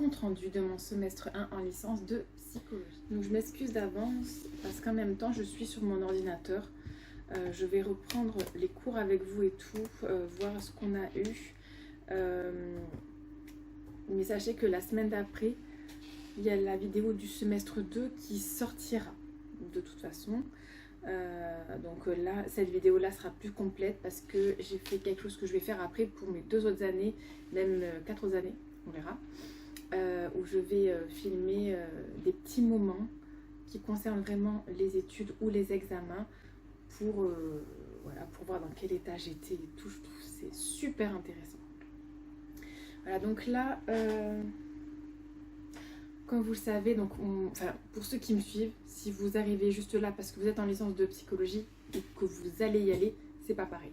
compte rendu de mon semestre 1 en licence de psychologie. Donc je m'excuse d'avance parce qu'en même temps je suis sur mon ordinateur. Je vais reprendre les cours avec vous et tout, voir ce qu'on a eu. Mais sachez que la semaine d'après, il y a la vidéo du semestre 2 qui sortira de toute façon. Donc là, cette vidéo-là sera plus complète parce que j'ai fait quelque chose que je vais faire après pour mes 2 autres années, même 4 autres années, on verra. Où je vais filmer des petits moments qui concernent vraiment les études ou les examens pour, voilà, pour voir dans quel état j'étais et tout. Je trouve que c'est super intéressant. Voilà, donc là, comme vous le savez, donc enfin, pour ceux qui me suivent, si vous arrivez juste là parce que vous êtes en licence de psychologie et que vous allez y aller, c'est pas pareil.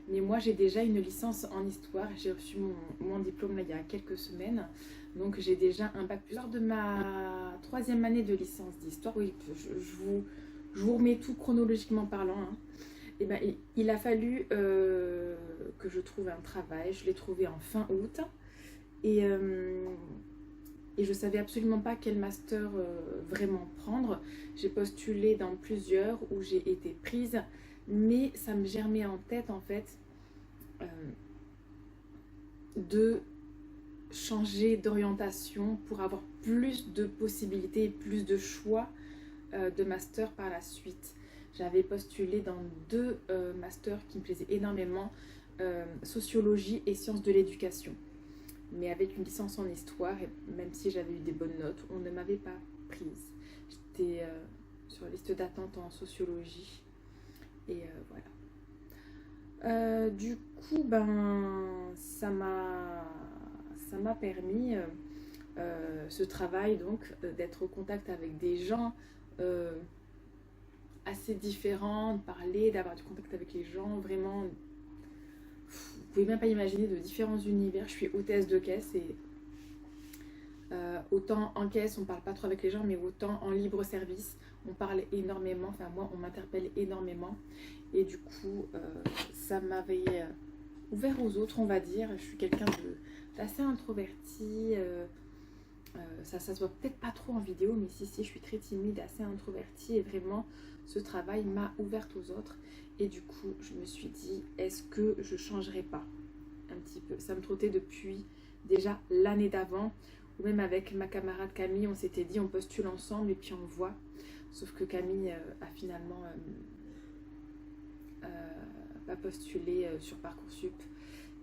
Mais moi, j'ai déjà une licence en histoire. J'ai reçu mon diplôme là, il y a quelques semaines. Donc, j'ai déjà un bac plus. Lors de ma 3e année de licence d'histoire, oui, je vous remets tout chronologiquement parlant. Hein. Et ben, il a fallu que je trouve un travail. Je l'ai trouvé en fin août. Et je ne savais absolument pas quel master vraiment prendre. J'ai postulé dans plusieurs où j'ai été prise. Mais ça me germait en tête, en fait, de changer d'orientation pour avoir plus de possibilités et plus de choix de master par la suite. J'avais postulé dans 2 masters qui me plaisaient énormément, sociologie et sciences de l'éducation. Mais avec une licence en histoire, et même si j'avais eu des bonnes notes, on ne m'avait pas prise. J'étais sur la liste d'attente en sociologie. Et voilà. Du coup, ben, ça m'a permis, ce travail, donc, d'être au contact avec des gens assez différents, de parler, d'avoir du contact avec les gens, vraiment, vous pouvez même pas imaginer, de différents univers. Je suis hôtesse de caisse et autant en caisse on parle pas trop avec les gens, mais autant en libre service on parle énormément, enfin moi on m'interpelle énormément et du coup ça m'avait ouvert aux autres, on va dire. Je suis quelqu'un d'assez introverti, ça se voit peut-être pas trop en vidéo, mais si je suis très timide, assez introvertie, et vraiment ce travail m'a ouverte aux autres. Et du coup je me suis dit, est-ce que je changerais pas un petit peu? Ça me trottait depuis déjà l'année d'avant, ou même avec ma camarade Camille, on s'était dit on postule ensemble et puis on voit. Sauf que Camille a finalement pas postulé sur Parcoursup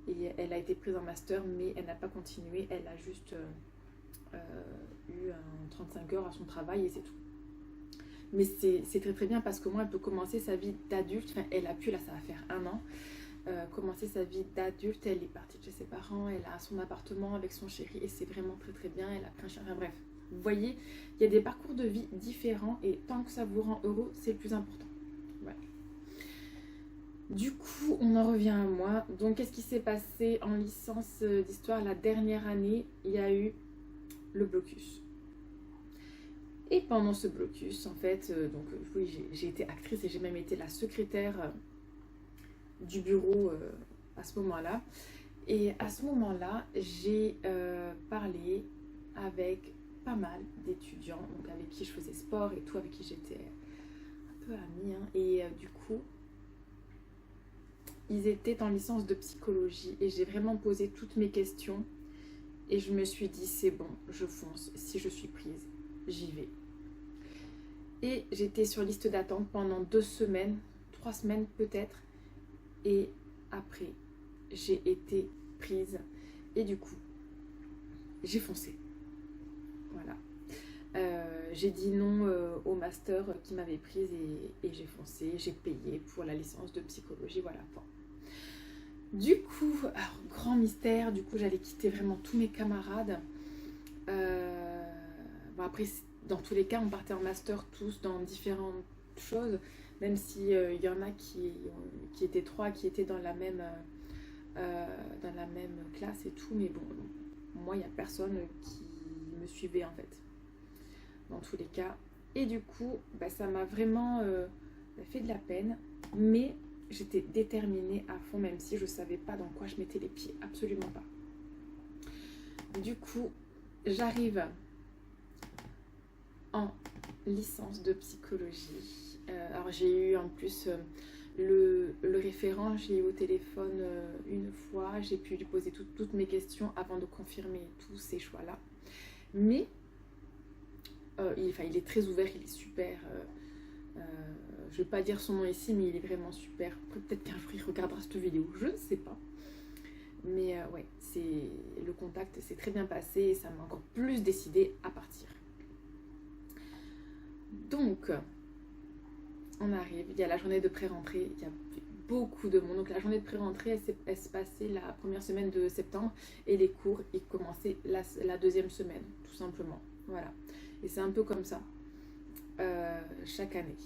et elle a été prise en master, mais elle n'a pas continué. Elle a juste eu un 35 heures à son travail et c'est tout. Mais c'est très très bien parce que moi, elle peut commencer sa vie d'adulte. Enfin, elle a pu, là ça va faire 1 an, commencer sa vie d'adulte. Elle est partie de chez ses parents, elle a son appartement avec son chéri et c'est vraiment très très bien. Elle a pris un chien, enfin bref. Vous voyez, il y a des parcours de vie différents et tant que ça vous rend heureux, c'est le plus important. Voilà. Du coup, on en revient à moi. Donc, qu'est-ce qui s'est passé en licence d'histoire la dernière année? Il y a eu le blocus. Et pendant ce blocus, en fait, donc oui, j'ai été actrice et j'ai même été la secrétaire du bureau à ce moment-là. Et à ce moment-là, j'ai parlé avec pas mal d'étudiants, donc avec qui je faisais sport et tout, avec qui j'étais un peu amie. Hein. Et du coup, ils étaient en licence de psychologie et j'ai vraiment posé toutes mes questions. Et je me suis dit, c'est bon, je fonce. Si je suis prise, j'y vais. Et j'étais sur liste d'attente pendant 2 semaines, 3 semaines peut-être. Et après, j'ai été prise. Et du coup, j'ai foncé. Voilà. J'ai dit non au master qui m'avait prise et j'ai foncé. J'ai payé pour la licence de psychologie. Voilà. Bon. Du coup, alors, grand mystère, du coup j'allais quitter vraiment tous mes camarades. Bon, après, dans tous les cas, on partait en master tous dans différentes choses, même si y en a qui étaient 3, qui étaient dans la même classe et tout, mais bon, moi, il n'y a personne qui me suivait en fait, dans tous les cas. Et du coup, bah, ça m'a vraiment fait de la peine, mais j'étais déterminée à fond, même si je ne savais pas dans quoi je mettais les pieds, absolument pas. Du coup, j'arrive en licence de psychologie. Alors j'ai eu en plus le référent, j'ai eu au téléphone une fois, j'ai pu lui poser toutes mes questions avant de confirmer tous ces choix-là. Mais il est très ouvert, il est super. Je ne vais pas dire son nom ici, mais il est vraiment super. Peut-être qu'un jour il regardera cette vidéo, je ne sais pas. Mais ouais, le contact s'est très bien passé et ça m'a encore plus décidé à partir. Donc, on arrive, il y a la journée de pré-rentrée, il y a beaucoup de monde. Donc la journée de pré-rentrée, elle se passait la première semaine de septembre et les cours, ils commençaient la deuxième semaine, tout simplement. Voilà. Et c'est un peu comme ça, chaque année.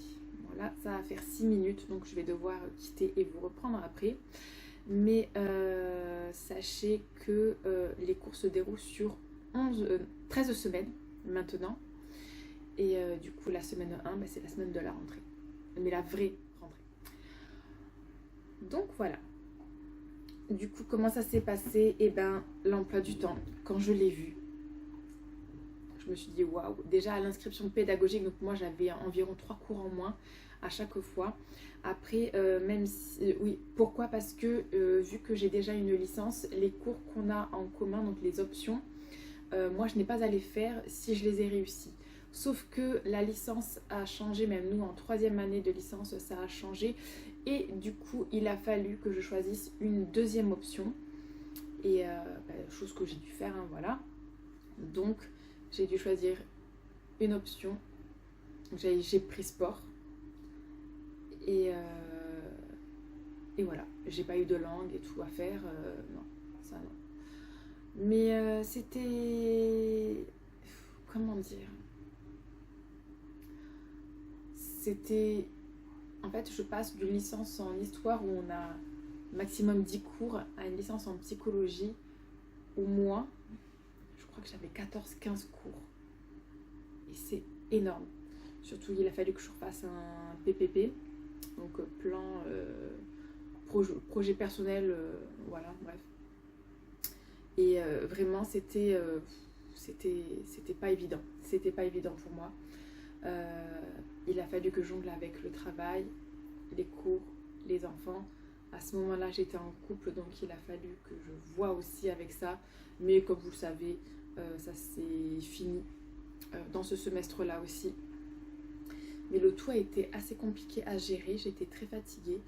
Voilà, ça va faire 6 minutes, donc je vais devoir quitter et vous reprendre après. Mais sachez que les cours se déroulent sur 13 semaines maintenant. Et du coup, la semaine 1, c'est la semaine de la rentrée. Mais la vraie rentrée. Donc voilà. Du coup, comment ça s'est passé? Eh ben, l'emploi du temps, quand je l'ai vu, je me suis dit waouh. Déjà à l'inscription pédagogique, donc moi j'avais environ 3 cours en moins à chaque fois. Après, même si, oui, pourquoi? Parce que vu que j'ai déjà une licence, les cours qu'on a en commun, donc les options, moi je n'ai pas à les faire si je les ai réussis. Sauf que la licence a changé, même nous en 3e année de licence ça a changé. Et du coup il a fallu que je choisisse une deuxième option. Et chose que j'ai dû faire, hein, voilà. Donc j'ai dû choisir une option. J'ai pris sport. Et voilà, j'ai pas eu de langue et tout à faire. Non, ça non. Mais c'était... Comment dire? C'était... En fait, je passe d'une licence en histoire où on a maximum 10 cours à une licence en psychologie où moi, je crois que j'avais 14-15 cours. Et c'est énorme. Surtout, il a fallu que je refasse un PPP, donc plan, projet personnel, voilà, bref. Et vraiment, c'était pas évident. C'était pas évident pour moi. Il a fallu que je jongle avec le travail, les cours, les enfants. À ce moment-là, j'étais en couple, donc il a fallu que je voie aussi avec ça. Mais comme vous le savez, ça s'est fini dans ce semestre-là aussi. Mais le tout a été assez compliqué à gérer, j'étais très fatiguée.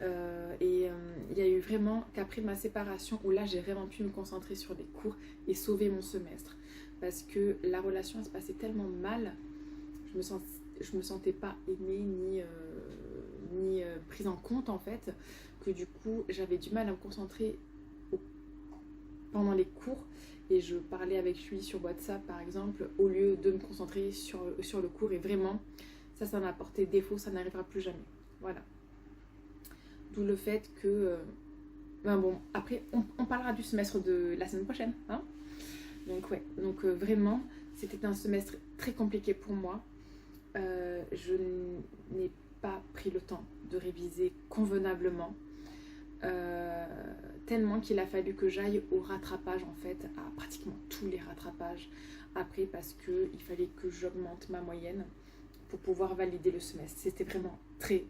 Il y a eu vraiment qu'après ma séparation où là j'ai vraiment pu me concentrer sur les cours et sauver mon semestre. Parce que la relation elle se passait tellement mal, je me sentais pas aimée ni prise en compte en fait, que du coup j'avais du mal à me concentrer pendant les cours. Et je parlais avec lui sur WhatsApp par exemple, au lieu de me concentrer sur le cours. Et vraiment, ça m'a porté défaut, ça n'arrivera plus jamais. Voilà. D'où le fait que... bon, après, on parlera du semestre de la semaine prochaine. Hein, donc ouais, donc vraiment, c'était un semestre très compliqué pour moi. Je n'ai pas pris le temps de réviser convenablement. Tellement qu'il a fallu que j'aille au rattrapage en fait, à pratiquement tous les rattrapages après, parce qu'il fallait que j'augmente ma moyenne pour pouvoir valider le semestre. C'était vraiment très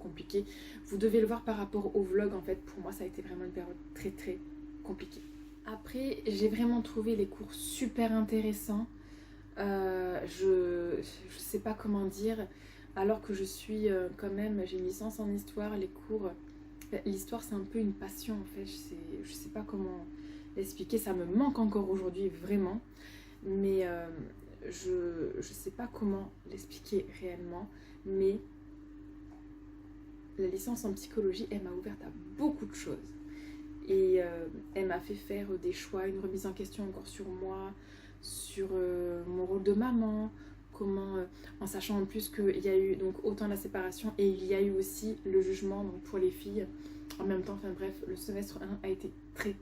compliqué. Vous devez le voir par rapport au vlog en fait. Pour moi ça a été vraiment une période très compliquée. Après j'ai vraiment trouvé les cours super intéressants. Je sais pas comment dire, alors que je suis quand même, j'ai une licence en histoire, les cours... L'histoire c'est un peu une passion en fait, je sais pas comment l'expliquer, ça me manque encore aujourd'hui vraiment, mais je sais pas comment l'expliquer réellement, mais la licence en psychologie elle m'a ouverte à beaucoup de choses et elle m'a fait faire des choix, une remise en question encore sur moi, sur mon rôle de maman, comment, en sachant en plus qu'il y a eu donc autant la séparation et il y a eu aussi le jugement donc pour les filles en même temps. Enfin bref, le semestre 1 a été très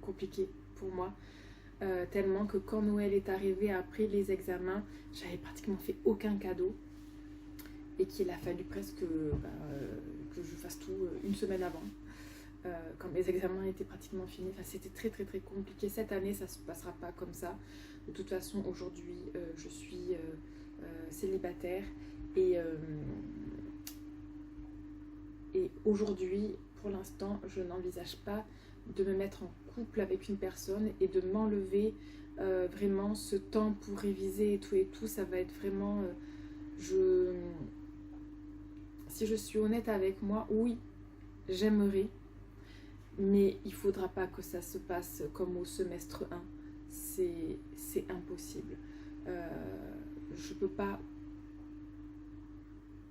compliqué pour moi, tellement que quand Noël est arrivé après les examens, j'avais pratiquement fait aucun cadeau et qu'il a fallu presque que je fasse tout une semaine avant. quand mes examens étaient pratiquement finis. Enfin, c'était très très très compliqué. Cette année, ça ne se passera pas comme ça. De toute façon, aujourd'hui, je suis célibataire et aujourd'hui, pour l'instant, je n'envisage pas de me mettre en couple avec une personne et de m'enlever vraiment ce temps pour réviser et tout. Ça va être vraiment... Si je suis honnête avec moi, oui, j'aimerais, mais il ne faudra pas que ça se passe comme au semestre 1. C'est impossible. Je ne peux pas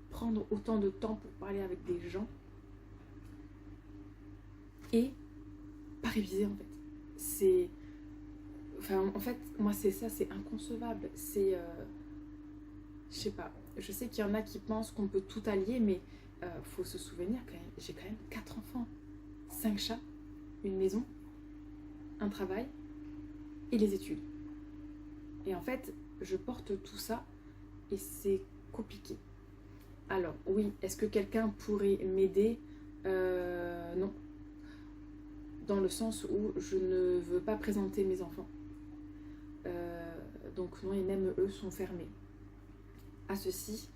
prendre autant de temps pour parler avec des gens et pas réviser en fait. En fait, moi c'est ça, c'est inconcevable. Je sais pas. Je sais qu'il y en a qui pensent qu'on peut tout allier, mais faut se souvenir que j'ai quand même 4 enfants, 5 chats, une maison, un travail et les études. Et en fait, je porte tout ça et c'est compliqué. Alors oui, est-ce que quelqu'un pourrait m'aider? Non. Dans le sens où je ne veux pas présenter mes enfants. Donc non, et même eux sont fermés à ceci.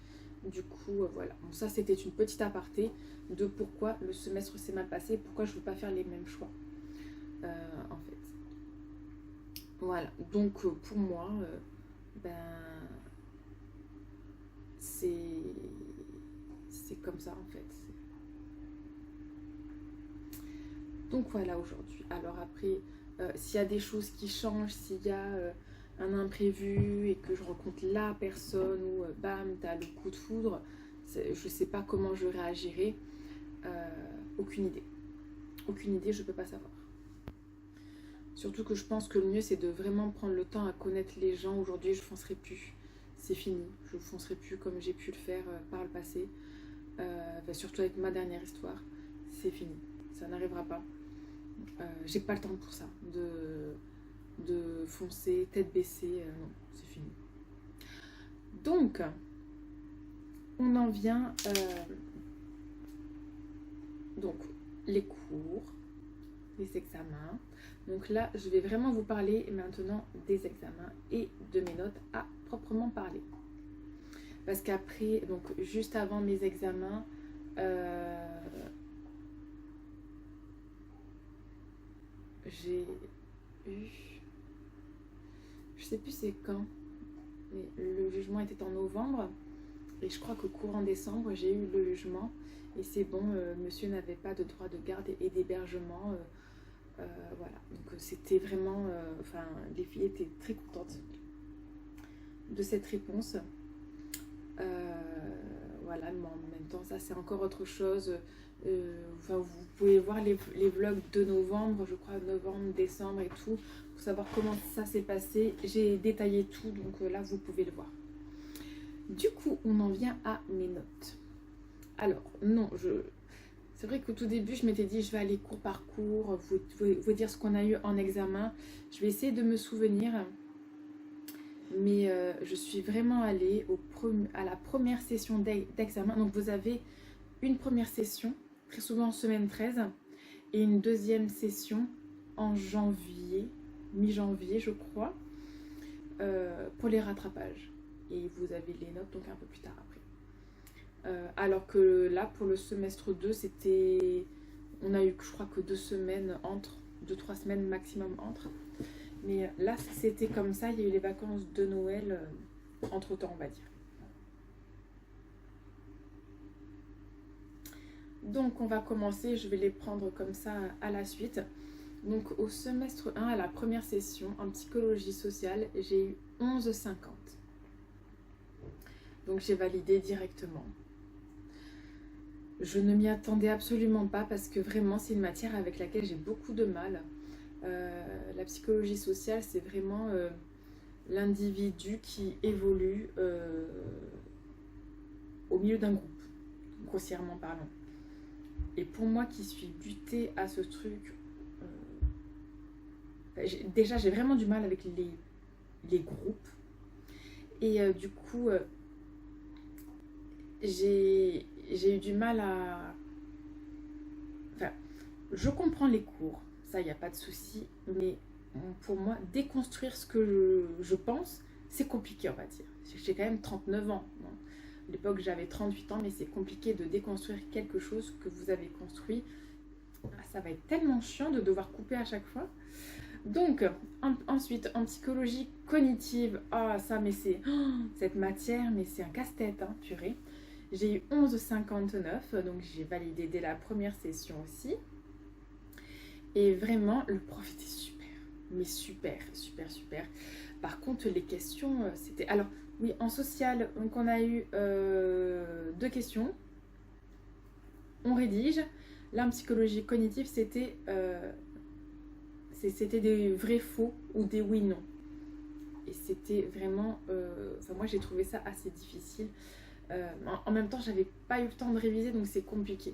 Du coup, voilà. Bon, ça, c'était une petite aparté de pourquoi le semestre s'est mal passé, pourquoi je ne veux pas faire les mêmes choix, en fait. Voilà. Donc, pour moi, c'est comme ça, en fait. Donc, voilà, aujourd'hui. Alors après, s'il y a des choses qui changent, s'il y a... un imprévu et que je rencontre la personne ou bam, t'as le coup de foudre, je sais pas comment je réagirai, aucune idée, je peux pas savoir. Surtout que je pense que le mieux c'est de vraiment prendre le temps à connaître les gens. Aujourd'hui je foncerai plus, c'est fini, je foncerai plus comme j'ai pu le faire par le passé, surtout avec ma dernière histoire, c'est fini, ça n'arrivera pas, j'ai pas le temps pour ça, de foncer, tête baissée, non, c'est fini. Donc, on en vient, donc, les cours, les examens. Donc là, je vais vraiment vous parler maintenant des examens et de mes notes à proprement parler. Parce qu'après, donc juste avant mes examens, j'ai eu... Je sais plus c'est quand, mais le jugement était en novembre et je crois qu'au courant décembre j'ai eu le jugement et c'est bon, monsieur n'avait pas de droit de garde et d'hébergement, voilà. Donc c'était vraiment, les filles étaient très contentes de cette réponse, voilà. Mais en même temps ça c'est encore autre chose. Vous pouvez voir les vlogs de novembre, je crois novembre, décembre et tout, pour savoir comment ça s'est passé. J'ai détaillé tout, donc là vous pouvez le voir. Du coup, on en vient à mes notes. Alors, non, c'est vrai qu'au tout début, je m'étais dit, je vais aller cours par cours, vous dire ce qu'on a eu en examen. Je vais essayer de me souvenir, mais je suis vraiment allée à la première session d'examen. Donc, vous avez une première session, très souvent en semaine 13, et une deuxième session en janvier, mi-janvier je crois, pour les rattrapages. Et vous avez les notes donc un peu plus tard après. Alors que là, pour le semestre 2, on a eu, je crois que 2 semaines entre, 2-3 semaines maximum entre. Mais là, c'était comme ça, il y a eu les vacances de Noël entre-temps, on va dire. Donc on va commencer, je vais les prendre comme ça à la suite. Donc au semestre 1, à la première session en psychologie sociale, j'ai eu 11,50. Donc j'ai validé directement. Je ne m'y attendais absolument pas parce que vraiment c'est une matière avec laquelle j'ai beaucoup de mal. La psychologie sociale, c'est vraiment l'individu qui évolue au milieu d'un groupe, grossièrement parlant. Et pour moi qui suis butée à ce truc, déjà j'ai vraiment du mal avec les groupes. Et du coup, j'ai eu du mal à... Enfin, Je comprends les cours, ça, il n'y a pas de souci, mais pour moi, déconstruire ce que je pense, c'est compliqué, on va dire. J'ai quand même 39 ans. Bon, à l'époque, j'avais 38 ans, mais c'est compliqué de déconstruire quelque chose que vous avez construit. Ah, ça va être tellement chiant de devoir couper à chaque fois. Donc, ensuite, en psychologie cognitive, ah, ça, mais c'est cette matière, mais c'est un casse-tête, hein, purée. J'ai eu 11,59, donc j'ai validé dès la première session aussi. Et vraiment, le prof était super. Mais super, super, super. Par contre, les questions, c'était... Alors, oui, en social, donc on a eu 2 questions. On rédige. Là, en psychologie cognitive, c'était des vrais faux ou des oui-non. Et c'était vraiment... Enfin, moi, j'ai trouvé ça assez difficile. En même temps, j'avais pas eu le temps de réviser, donc c'est compliqué.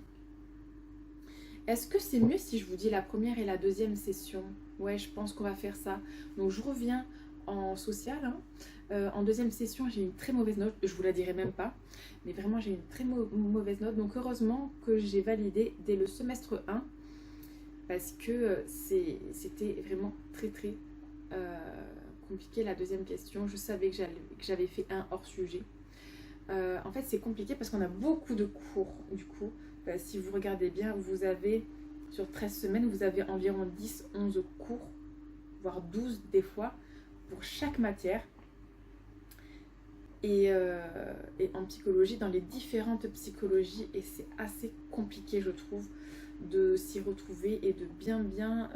Est-ce que c'est mieux si je vous dis la première et la deuxième session? Ouais, je pense qu'on va faire ça. Donc je reviens en social, hein. En deuxième session, j'ai une très mauvaise note. Je vous la dirai même pas. Mais vraiment, j'ai une très mauvaise note. Donc heureusement que j'ai validé dès le semestre 1. Parce que c'était vraiment très très compliqué la deuxième question. Je savais que j'avais fait un hors sujet. En fait, c'est compliqué parce qu'on a beaucoup de cours du coup. Si vous regardez bien, vous avez, sur 13 semaines, vous avez environ 10-11 cours, voire 12 des fois, pour chaque matière. Et en psychologie, dans les différentes psychologies, et c'est assez compliqué, je trouve, de s'y retrouver et de bien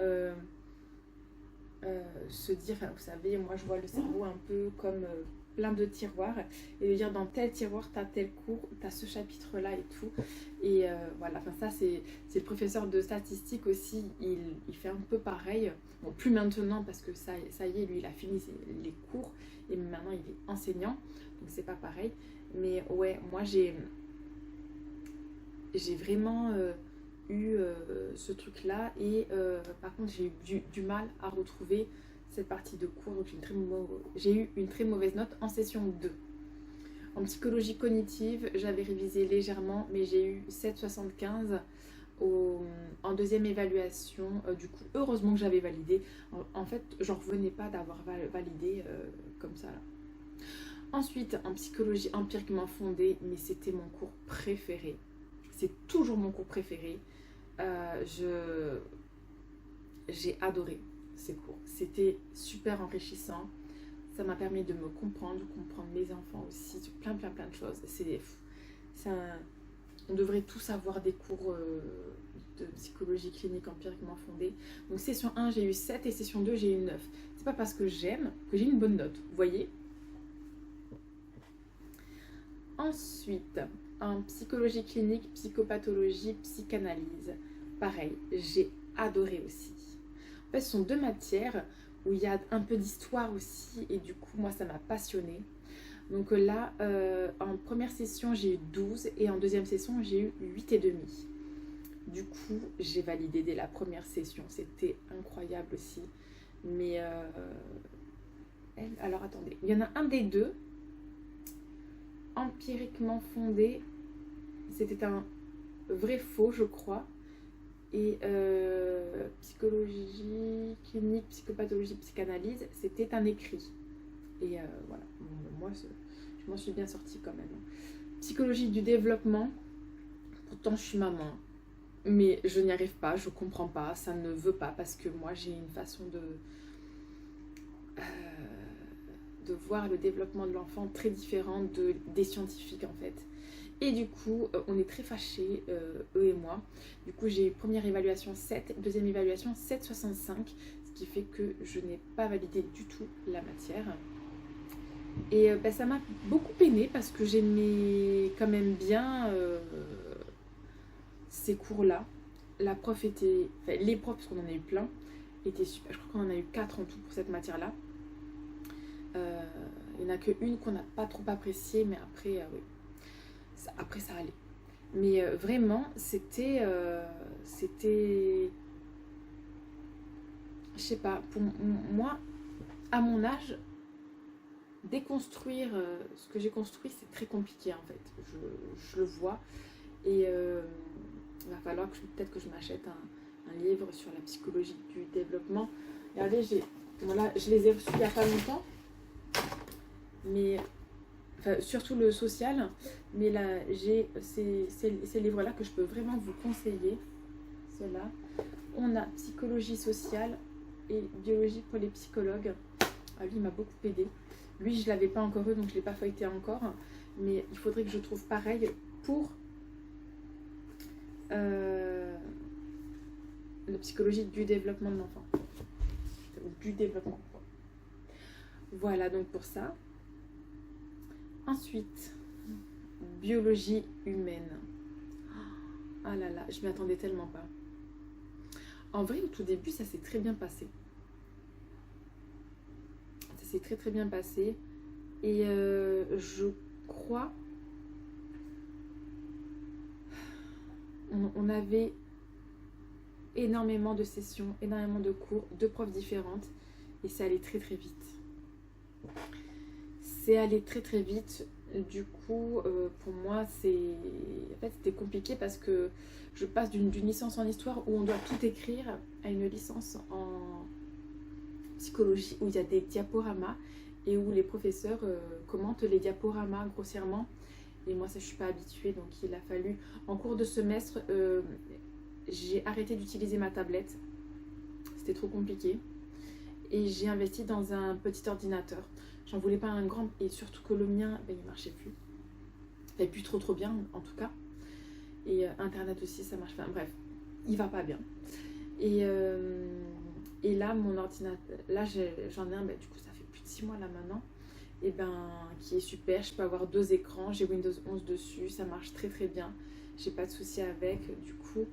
se dire, enfin, vous savez, moi je vois le cerveau un peu comme plein de tiroirs, et de dire dans tel tiroir t'as tel cours, t'as ce chapitre là et tout, et voilà, enfin ça c'est le professeur de statistique aussi, il fait un peu pareil, bon plus maintenant parce que ça y est, lui il a fini les cours, et maintenant il est enseignant, donc c'est pas pareil, mais ouais, moi j'ai vraiment eu ce truc là, et par contre j'ai eu du mal à retrouver cette partie de cours, donc j'ai eu une très mauvaise note en session 2. En psychologie cognitive, j'avais révisé légèrement, mais j'ai eu 7,75 en deuxième évaluation. Du coup, heureusement que j'avais validé. En fait, j'en revenais pas d'avoir validé comme ça là. Ensuite, en psychologie empiriquement fondée, mais c'était mon cours préféré. C'est toujours mon cours préféré. J'ai adoré ces cours. C'était super enrichissant. Ça m'a permis de me comprendre mes enfants aussi, sur plein de choses. On devrait tous avoir des cours de psychologie clinique empiriquement fondée. Donc session 1, j'ai eu 7 et session 2, j'ai eu 9. C'est pas parce que j'aime que j'ai une bonne note, vous voyez. Ensuite, en psychologie clinique, psychopathologie, psychanalyse. Pareil, j'ai adoré aussi. En fait, ce sont 2 matières où il y a un peu d'histoire aussi, et du coup, moi, ça m'a passionnée. Donc là, en première session, j'ai eu 12, et en deuxième session, j'ai eu 8,5. Du coup, j'ai validé dès la première session. C'était incroyable aussi. Mais, alors attendez, il y en a un des 2, empiriquement fondé. C'était un vrai faux, je crois. Et psychologie clinique, psychopathologie, psychanalyse, c'était un écrit. Et voilà, moi je m'en suis bien sortie quand même. Psychologie du développement, pourtant je suis maman, mais je n'y arrive pas, je comprends pas, ça ne veut pas, parce que moi j'ai une façon de voir le développement de l'enfant très différente des scientifiques en fait. Et du coup, on est très fâchés, eux et moi. Du coup, j'ai eu première évaluation 7, deuxième évaluation 7,65, ce qui fait que je n'ai pas validé du tout la matière. Et ça m'a beaucoup peinée parce que j'aimais quand même bien ces cours-là. La prof était... Enfin, les profs, parce qu'on en a eu plein, étaient super. Je crois qu'on en a eu 4 en tout pour cette matière-là. Il n'y en a qu'une qu'on n'a pas trop appréciée, mais après, oui. Après ça allait, mais vraiment c'était je sais pas, pour moi à mon âge déconstruire ce que j'ai construit, c'est très compliqué en fait, je le vois, et il va falloir que peut-être que je m'achète un livre sur la psychologie du développement. Regardez, voilà, je les ai reçus il n'y a pas longtemps, mais enfin, surtout le social, mais là j'ai ces livres-là que je peux vraiment vous conseiller. Ceux-là. On a psychologie sociale et biologie pour les psychologues. Ah, lui, il m'a beaucoup aidé. Lui, je ne l'avais pas encore eu, donc je ne l'ai pas feuilleté encore. Mais il faudrait que je trouve pareil pour la psychologie du développement de l'enfant. Ou du développement. Voilà, donc pour ça. Ensuite, biologie humaine. Ah là là, je m'y attendais tellement pas. En vrai, au tout début, ça s'est très bien passé. Ça s'est très très bien passé. Et je crois... On avait énormément de sessions, énormément de cours, de profs différentes. Et c'est allé très très vite. C'est allé très très vite. Du coup, pour moi, en fait, c'était compliqué parce que je passe d'une licence en histoire où on doit tout écrire à une licence en psychologie où il y a des diaporamas et où les professeurs commentent les diaporamas grossièrement. Et moi, ça, je ne suis pas habituée, donc il a fallu... En cours de semestre, j'ai arrêté d'utiliser ma tablette. C'était trop compliqué. Et j'ai investi dans un petit ordinateur. J'en voulais pas un grand, et surtout que le mien, ben, il marchait plus. Il plus trop bien, en tout cas. Et Internet aussi, ça marche pas. Bref, il va pas bien. Et là, mon ordinateur, là, j'en ai un, ben, du coup, ça fait plus de 6 mois là maintenant. Et ben, qui est super. Je peux avoir 2 écrans. J'ai Windows 11 dessus. Ça marche très très bien. J'ai pas de souci avec. Du coup,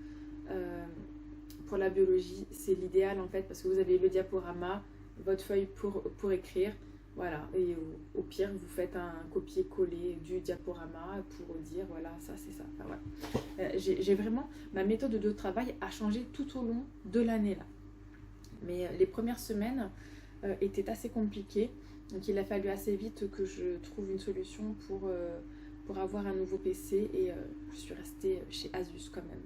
pour la biologie, c'est l'idéal en fait, parce que vous avez le diaporama, votre feuille pour écrire. Voilà, et au pire, vous faites un copier-coller du diaporama pour dire, voilà, ça c'est ça. Enfin, voilà. J'ai vraiment, ma méthode de travail a changé tout au long de l'année là. Mais les premières semaines étaient assez compliquées, donc il a fallu assez vite que je trouve une solution pour avoir un nouveau PC, et je suis restée chez Asus quand même.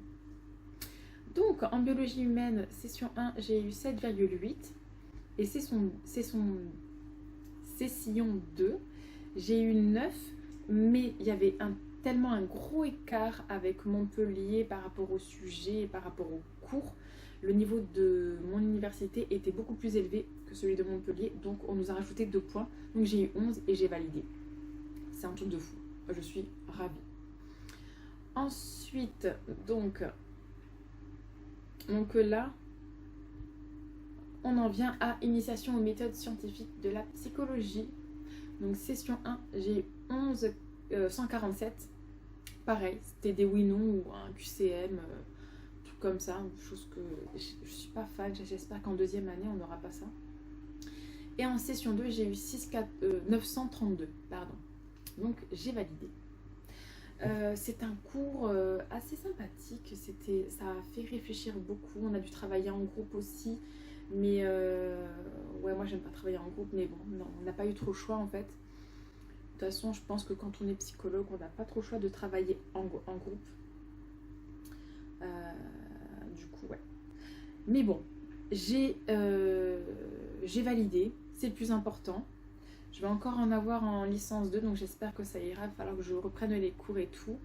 Donc, en biologie humaine, session 1, j'ai eu 7,8, et c'est son session 2, j'ai eu 9, mais il y avait tellement un gros écart avec Montpellier par rapport au sujet et par rapport au cours. Le niveau de mon université était beaucoup plus élevé que celui de Montpellier, donc on nous a rajouté 2 points. Donc j'ai eu 11 et j'ai validé. C'est un truc de fou. Je suis ravie. Ensuite, donc là, on en vient à initiation aux méthodes scientifiques de la psychologie. Donc session 1, j'ai 147. Pareil, c'était des oui-non ou un QCM, tout comme ça, chose que je suis pas fan. J'espère qu'en deuxième année, on n'aura pas ça. Et en session 2, j'ai eu 932. Pardon. Donc j'ai validé. C'est un cours assez sympathique. Ça a fait réfléchir beaucoup. On a dû travailler en groupe aussi. Mais ouais, moi j'aime pas travailler en groupe, mais bon, non, on n'a pas eu trop le choix en fait. De toute façon, je pense que quand on est psychologue, on n'a pas trop le choix de travailler en groupe. Du coup, ouais. Mais bon, j'ai validé, c'est le plus important. Je vais encore en avoir en licence 2, donc j'espère que ça ira. Il va falloir que je reprenne les cours et tout.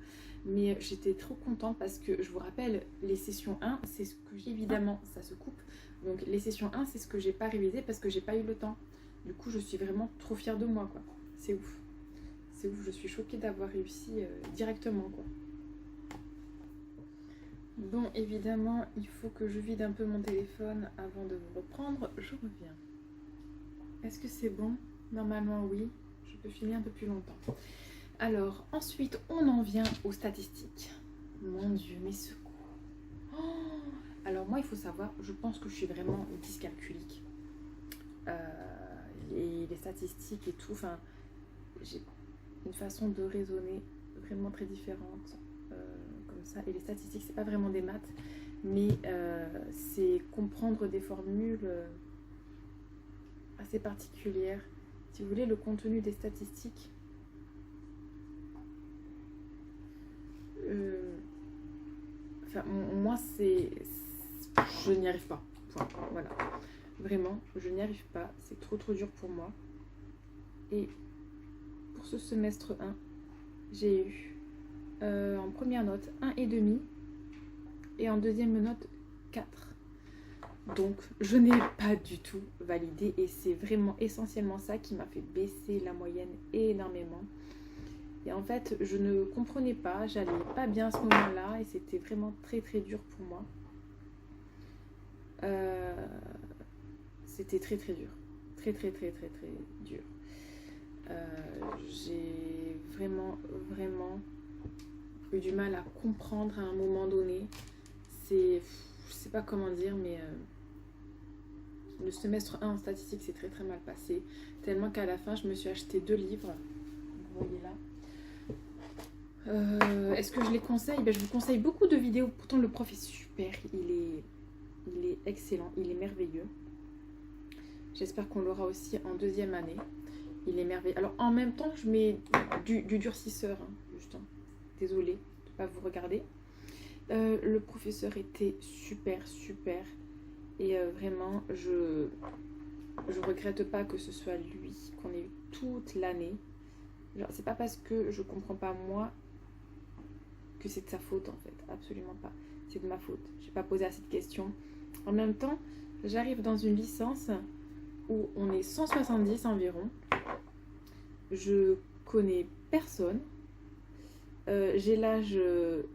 Mais j'étais trop contente parce que je vous rappelle, les sessions 1, c'est ce que j'ai, évidemment, ça se coupe. Donc les sessions 1, c'est ce que j'ai pas révisé parce que j'ai pas eu le temps. Du coup, je suis vraiment trop fière de moi, quoi. C'est ouf. C'est ouf, je suis choquée d'avoir réussi directement, quoi. Bon, évidemment, il faut que je vide un peu mon téléphone avant de vous reprendre. Je reviens. Est-ce que c'est bon? Normalement, oui. Je peux filmer un peu plus longtemps. Alors, ensuite, on en vient aux statistiques. Mon Dieu, mes secours. Oh, alors, moi, il faut savoir, je pense que je suis vraiment dyscalculique. Et les statistiques et tout, enfin, j'ai une façon de raisonner vraiment très différente. Comme ça. Et les statistiques, c'est pas vraiment des maths, mais c'est comprendre des formules assez particulières. Si vous voulez, le contenu des statistiques, enfin, moi, je n'y arrive pas. Point. Voilà. Vraiment, je n'y arrive pas. C'est trop dur pour moi. Et pour ce semestre 1, j'ai eu en première note 1,5 et en deuxième note 4. Donc, je n'ai pas du tout validé et c'est vraiment essentiellement ça qui m'a fait baisser la moyenne énormément. Et en fait, je ne comprenais pas, j'allais pas bien à ce moment-là et c'était vraiment très dur pour moi. C'était très dur. Très dur. J'ai vraiment eu du mal à comprendre à un moment donné. Je sais pas comment dire, mais le semestre 1 en statistique s'est très mal passé. Tellement qu'à la fin, je me suis acheté 2 livres. Vous voyez là. Est-ce que je les conseille? Je vous conseille beaucoup de vidéos. Pourtant, le prof est super. Il est excellent. Il est merveilleux. J'espère qu'on l'aura aussi en deuxième année. Il est merveilleux. Alors, en même temps, je mets du durcisseur. Hein, juste. Hein. Désolée de ne pas vous regarder. Le professeur était super. Et vraiment, je regrette pas que ce soit lui qu'on ait eu toute l'année. C'est pas parce que je comprends pas moi que c'est de sa faute en fait. Absolument pas. C'est de ma faute. J'ai pas posé assez de questions. En même temps, j'arrive dans une licence où on est 170 environ. Je connais personne. J'ai l'âge de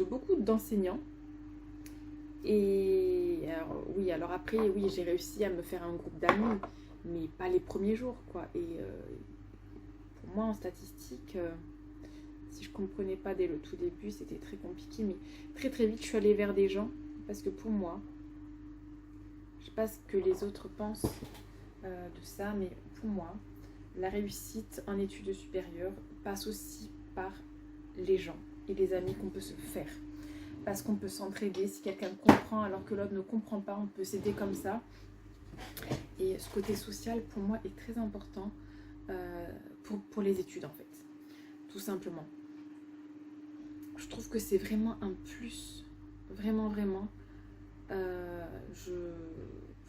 beaucoup d'enseignants. Et alors après, j'ai réussi à me faire un groupe d'amis, mais pas les premiers jours, quoi. Et pour moi, en statistique, si je comprenais pas dès le tout début, c'était très compliqué. Mais très vite, je suis allée vers des gens, parce que pour moi, je sais pas ce que les autres pensent de ça, mais pour moi, la réussite en études supérieures passe aussi par les gens et les amis qu'on peut se faire. Parce qu'on peut s'entraider, si quelqu'un comprend alors que l'autre ne comprend pas, on peut s'aider comme ça. Et ce côté social, pour moi, est très important pour les études, en fait. Tout simplement. Je trouve que c'est vraiment un plus. Vraiment.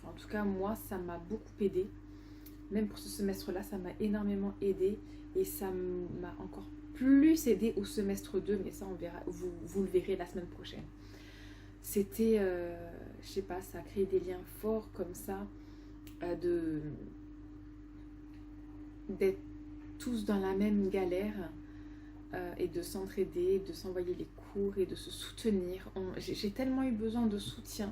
En tout cas, moi, ça m'a beaucoup aidé. Même pour ce semestre-là, ça m'a énormément aidé. Et ça m'a encore plus aidé au semestre 2, mais ça on verra, vous le verrez la semaine prochaine. C'était, je sais pas, ça a créé des liens forts comme ça, d'être tous dans la même galère et de s'entraider, de s'envoyer les cours et de se soutenir. J'ai tellement eu besoin de soutien,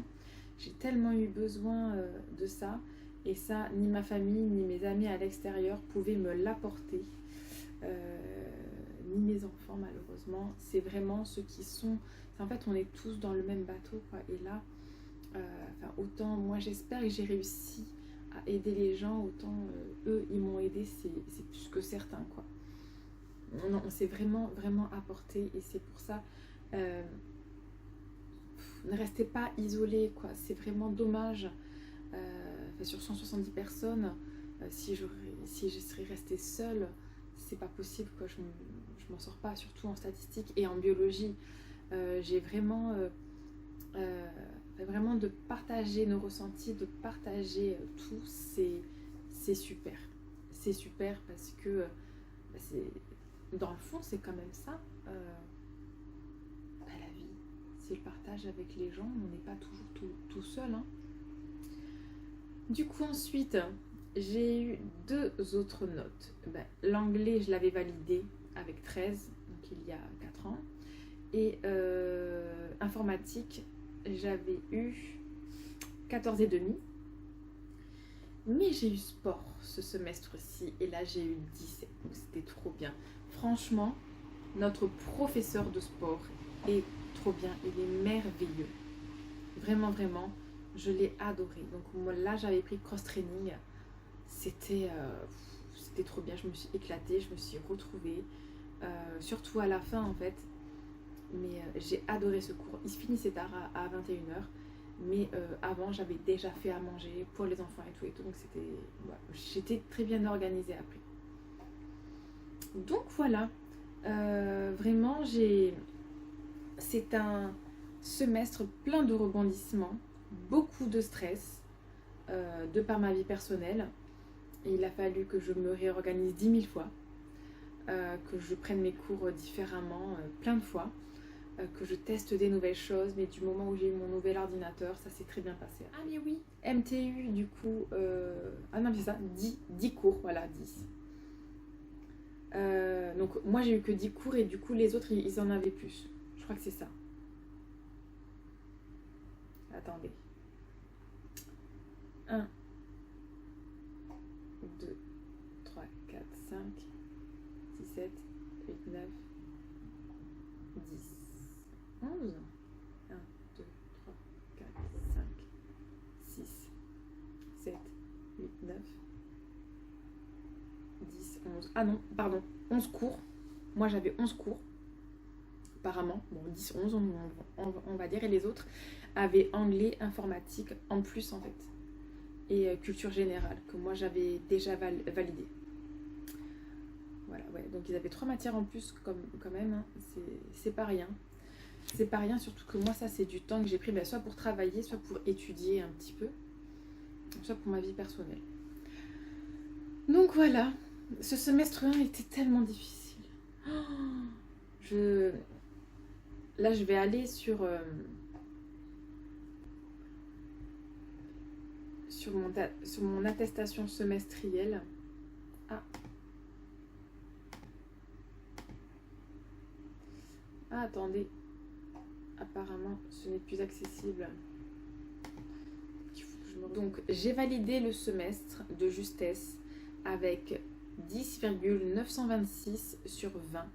j'ai tellement eu besoin de ça, et ça, ni ma famille, ni mes amis à l'extérieur pouvaient me l'apporter. Ni mes enfants malheureusement, c'est vraiment ceux qui sont, en fait on est tous dans le même bateau quoi. Et là autant moi j'espère que j'ai réussi à aider les gens, autant eux ils m'ont aidé, c'est plus que certain quoi. On s'est vraiment apporté, et c'est pour ça ne restez pas isolés quoi, c'est vraiment dommage. Sur 170 personnes, si je serais restée seule, c'est pas possible quoi, je m'en sors pas, surtout en statistique et en biologie. J'ai vraiment de partager nos ressentis, de partager tout, c'est super parce que dans le fond c'est quand même ça, la vie c'est le partage avec les gens, on n'est pas toujours tout seul hein. Du coup ensuite j'ai eu 2 autres notes. L'anglais, je l'avais validé avec 13, donc il y a 4 ans. Et informatique, j'avais eu 14,5. Mais j'ai eu sport ce semestre-ci, et là j'ai eu 17. Donc c'était trop bien. Franchement, notre professeur de sport est trop bien, il est merveilleux. Vraiment, je l'ai adoré. Donc moi, là j'avais pris cross-training. C'était trop bien, je me suis éclatée, je me suis retrouvée, surtout à la fin en fait, mais j'ai adoré ce cours. Il se finissait tard à 21h, mais avant j'avais déjà fait à manger pour les enfants et tout, donc j'étais très bien organisée après. Donc voilà, vraiment c'est un semestre plein de rebondissements, beaucoup de stress, de par ma vie personnelle. Et il a fallu que je me réorganise 10 000 fois, que je prenne mes cours différemment plein de fois, que je teste des nouvelles choses, mais du moment où j'ai eu mon nouvel ordinateur, ça s'est très bien passé. Ah mais oui, MTU du coup, ah non c'est ça, 10 cours, voilà, 10. Donc moi j'ai eu que 10 cours et du coup les autres ils en avaient plus. Je crois que c'est ça. Attendez. 1, 2, 3, 4, 5, 6, 7, 8, 9, 10, 11. 1, 2, 3, 4, 5, 6, 7, 8, 9, 10, 11. Ah non, pardon, 11 cours. Moi j'avais 11 cours. Apparemment, bon 10, 11 on va dire. Et les autres avaient anglais, informatique en plus en fait. Et culture générale, que moi j'avais déjà validé. Voilà, ouais. Donc ils avaient 3 matières en plus quand même, hein. C'est pas rien. C'est pas rien, surtout que moi ça c'est du temps que j'ai pris, soit pour travailler, soit pour étudier un petit peu, soit pour ma vie personnelle. Donc voilà, ce semestre 1 était tellement difficile. Là je vais aller sur mon attestation semestrielle. Ah, attendez. Apparemment, ce n'est plus accessible. Donc, j'ai validé le semestre de justesse avec 10,926 sur 20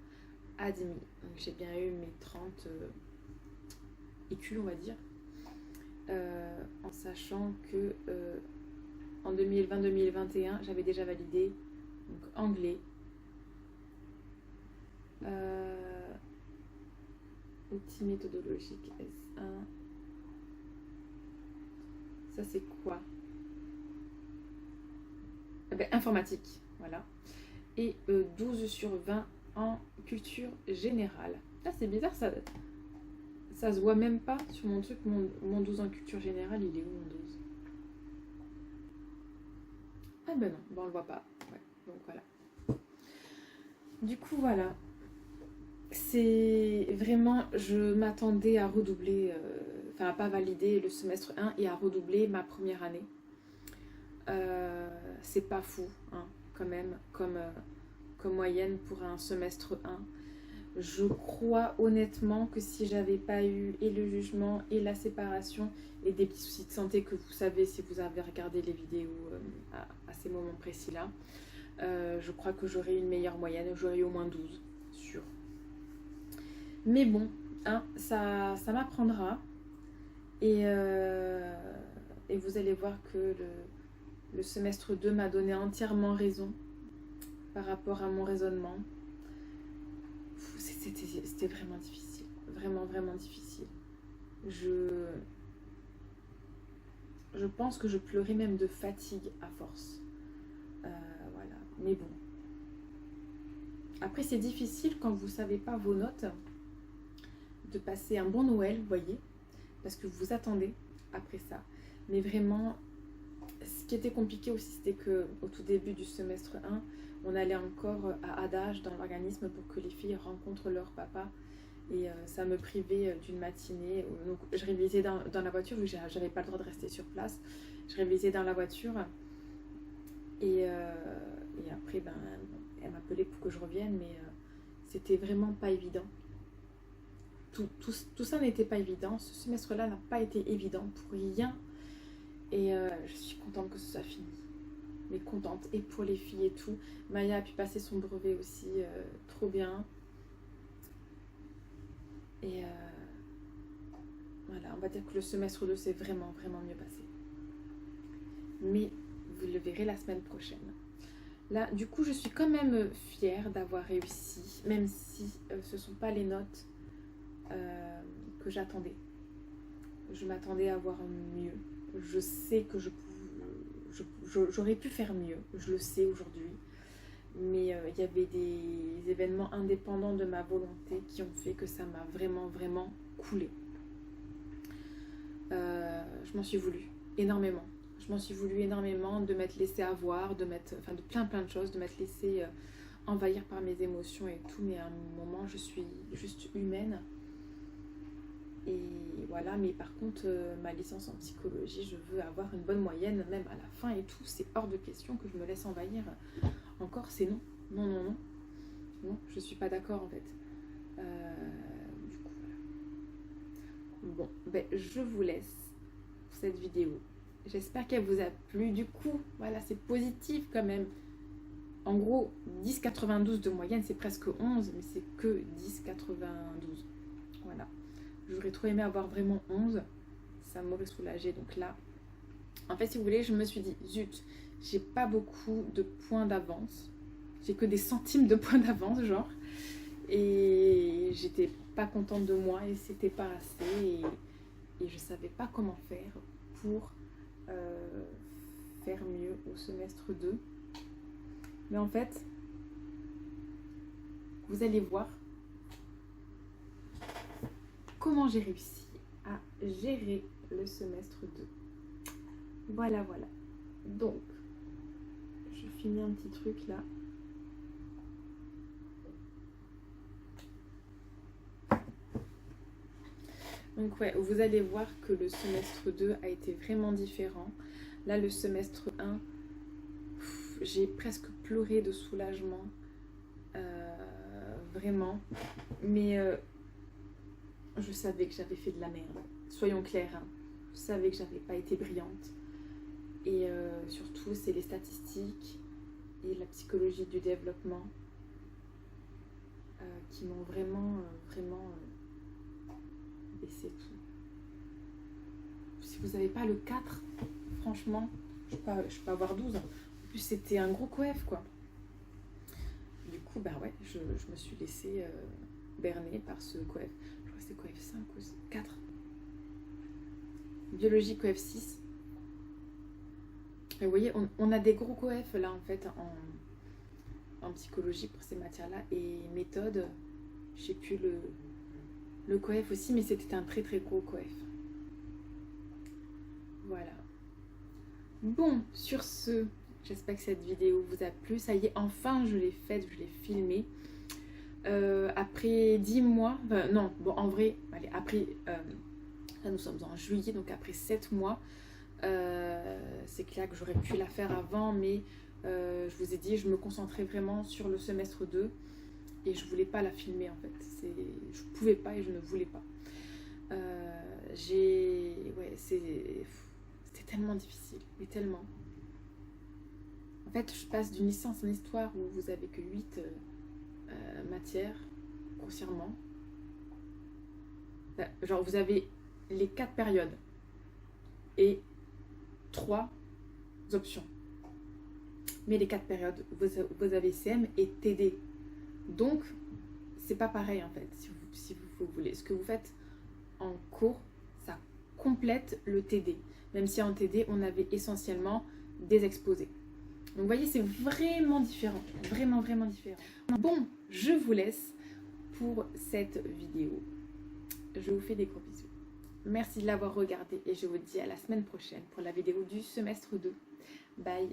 admis. Donc, j'ai bien eu mes 30 écus, on va dire. En sachant que en 2020-2021, j'avais déjà validé donc, anglais, outil méthodologique S1. Ça c'est quoi? Informatique, voilà. Et 12 sur 20 en culture générale. Ah, c'est bizarre, ça se voit même pas sur mon truc. Mon 12 en culture générale, il est où mon 12? Ah ben non, on le voit pas. Ouais, donc voilà. Du coup, voilà. C'est vraiment, je m'attendais à redoubler, à pas valider le semestre 1 et à redoubler ma première année. C'est pas fou, hein, quand même, comme moyenne pour un semestre 1. Je crois honnêtement que si j'avais pas eu et le jugement et la séparation et des petits soucis de santé que vous savez si vous avez regardé les vidéos à ces moments précis-là, je crois que j'aurais une meilleure moyenne, j'aurais eu au moins 12, sûr. Mais bon, hein, ça m'apprendra et vous allez voir que le semestre 2 m'a donné entièrement raison par rapport à mon raisonnement. C'était vraiment difficile, vraiment difficile. Je pense que je pleurais même de fatigue à force. Voilà, mais bon. Après c'est difficile quand vous savez pas vos notes de passer un bon Noël, vous voyez, parce que vous attendez après ça. Mais vraiment, ce qui était compliqué aussi, c'était que au tout début du semestre 1, on allait encore à Adage dans l'organisme pour que les filles rencontrent leur papa. Et ça me privait d'une matinée. Donc je révisais dans la voiture, vu que j'avais pas le droit de rester sur place. Je révisais dans la voiture. Et après, elle m'appelait pour que je revienne, mais c'était vraiment pas évident. Tout ça n'était pas évident. Ce semestre-là n'a pas été évident pour rien. Et je suis contente que ce soit fini. Mais contente. Et pour les filles et tout. Maya a pu passer son brevet aussi. Trop bien. Et voilà, on va dire que le semestre 2 s'est vraiment mieux passé. Mais vous le verrez la semaine prochaine. Là, du coup, je suis quand même fière d'avoir réussi. Même si ce ne sont pas les notes que j'attendais. Je m'attendais à avoir mieux. Je sais que j'aurais pu faire mieux. Je le sais aujourd'hui. Mais il y avait des événements indépendants de ma volonté qui ont fait que ça m'a vraiment coulé. je m'en suis voulu énormément. Je m'en suis voulu énormément de m'être laissée avoir, de plein de choses, de m'être laissée envahir par mes émotions et tout, mais à un moment je suis juste humaine. Et voilà, mais par contre, ma licence en psychologie, je veux avoir une bonne moyenne, même à la fin et tout, c'est hors de question que je me laisse envahir. Encore, c'est non. Non, non, non. Non, je suis pas d'accord en fait. Du coup, voilà. Bon, ben, je vous laisse pour cette vidéo. J'espère qu'elle vous a plu. Du coup, voilà, c'est positif quand même. En gros, 10,92 de moyenne, c'est presque 11, mais c'est que 10,92. Voilà. J'aurais trop aimé avoir vraiment 11. Ça m'aurait soulagé. Donc là, en fait, si vous voulez, je me suis dit, zut, j'ai pas beaucoup de points d'avance. J'ai que des centimes de points d'avance, genre. Et j'étais pas contente de moi et c'était pas assez. Et je savais pas comment faire pour faire mieux au semestre 2. Mais en fait, vous allez voir comment j'ai réussi à gérer le semestre 2. Voilà, voilà. Donc, je finis un petit truc là. Donc ouais, vous allez voir que le semestre 2 a été vraiment différent. Là, le semestre 1, j'ai presque pleuré de soulagement. Vraiment. Mais je savais que j'avais fait de la merde. Soyons clairs, hein. Je savais que j'avais pas été brillante. Et surtout, c'est les statistiques et la psychologie du développement qui m'ont vraiment baissé tout. Si vous n'avez pas le 4, franchement, je peux avoir 12. En plus, c'était un gros coef, quoi. Du coup, bah ouais, je me suis laissée berner par ce coef. Je crois que c'était coef 5 ou 4. Biologie coef 6. Et vous voyez, on a des gros coef là, en fait, en psychologie pour ces matières-là. Et méthode, je sais plus le coef aussi, mais c'était un très très gros coef. Voilà. Bon, sur ce, j'espère que cette vidéo vous a plu. Ça y est, enfin, je l'ai faite, je l'ai filmée. Après 10 mois, non, bon, en vrai, allez, après, là nous sommes en juillet, donc après 7 mois, c'est clair que j'aurais pu la faire avant, mais je vous ai dit, je me concentrais vraiment sur le semestre 2 et je voulais pas la filmer en fait. Je pouvais pas et je ne voulais pas. Ouais, c'était tellement difficile, mais tellement. En fait, je passe d'une licence en histoire où vous avez que 8 matières, grossièrement. Genre, vous avez les 4 périodes et 3 options. Mais les 4 périodes, vous avez CM et TD. Donc, c'est pas pareil en fait, si vous voulez. Ce que vous faites en cours, ça complète le TD. Même si en TD, on avait essentiellement des exposés. Donc, vous voyez, c'est vraiment différent. Vraiment, vraiment différent. Bon, je vous laisse pour cette vidéo. Je vous fais des gros bisous. Merci de l'avoir regardé et je vous dis à la semaine prochaine pour la vidéo du semestre 2. Bye!